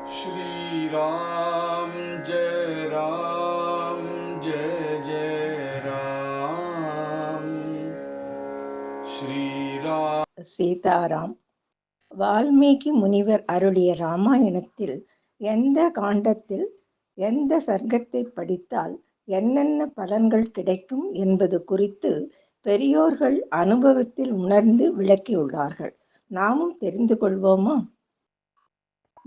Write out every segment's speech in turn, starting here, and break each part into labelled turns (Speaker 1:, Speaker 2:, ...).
Speaker 1: श्री राम जय राम जय जय राम श्री राम.
Speaker 2: சீதாராம். வால்மீகி முனிவர் அருளிய ராமாயணத்தில் எந்த காண்டத்தில் எந்த சர்க்கத்தை படித்தால் என்னென்ன பலன்கள் கிடைக்கும் என்பது குறித்து பெரியோர்கள் அனுபவத்தில் உணர்ந்து விளக்கியுள்ளார்கள். நாமும் தெரிந்து கொள்வோமா?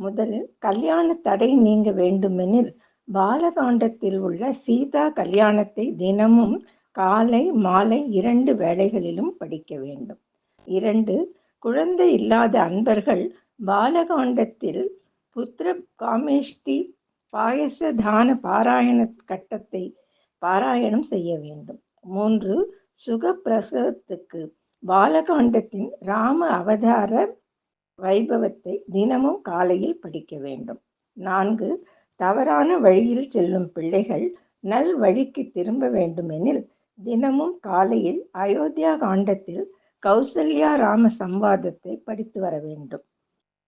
Speaker 2: முதலில் கல்யாண தடை நீங்க வேண்டுமெனில் பாலகாண்டத்தில் உள்ள சீதா கல்யாணத்தை தினமும் காலை மாலை 2 வேளைகளிலும் படிக்க வேண்டும். 2. குழந்தை இல்லாத அன்பர்கள் பாலகாண்டத்தில் புத்திர காமேஷ்டி பாயச தான பாராயண கட்டத்தை பாராயணம் செய்ய வேண்டும். 3. சுகப்பிரசவத்துக்கு பாலகாண்டத்தின் ராம அவதார வைபவத்தை தினமும் காலையில் படிக்க வேண்டும். 4. தவறான வழியில் செல்லும் பிள்ளைகள் நல் வழிக்கு திரும்ப வேண்டுமெனில் தினமும் காலையில் அயோத்தியா காண்டத்தில் கௌசல்யா ராம சம்வாதத்தை படித்து வர வேண்டும்.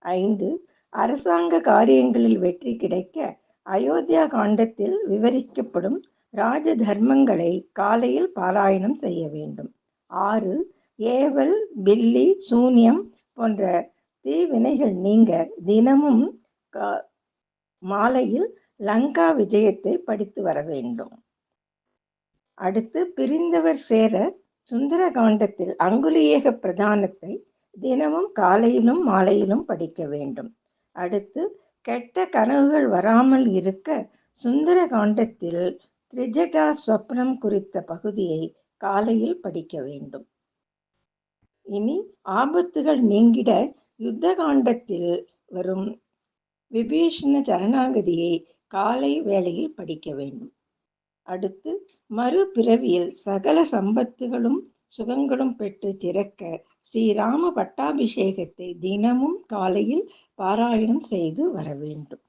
Speaker 2: 5. அரசாங்க காரியங்களில் வெற்றி கிடைக்க அயோத்தியா காண்டத்தில் விவரிக்கப்படும் ராஜ தர்மங்களை காலையில் பாராயணம் செய்ய வேண்டும். 6. ஏவல், பில்லி, சூன்யம் போன்ற தீவினைகள் நீங்க தினமும் மாலையில் லங்கா விஜயத்தை படித்து வர வேண்டும். அடுத்து பிரிந்தவர் சேர சுந்தர காண்டத்தில் அங்குலியேக பிரதானத்தை தினமும் காலையிலும் மாலையிலும் படிக்க வேண்டும். அடுத்து கெட்ட கனவுகள் வராமல் இருக்க சுந்தர காண்டத்தில் திரிஜட்டா ஸ்வப்னம் குறித்த பகுதியை காலையில் படிக்க வேண்டும். இனி ஆபத்துகள் நீங்கிட யுத்த காண்டத்தில் வரும் விபீஷண சரணாகதியை காலை வேளையில் படிக்க வேண்டும். அடுத்து மறுபிறவியில் சகல சம்பத்துகளும் சுகங்களும் பெற்று திறக்க ஸ்ரீராம பட்டாபிஷேகத்தை தினமும் காலையில் பாராயணம் செய்து வர வேண்டும்.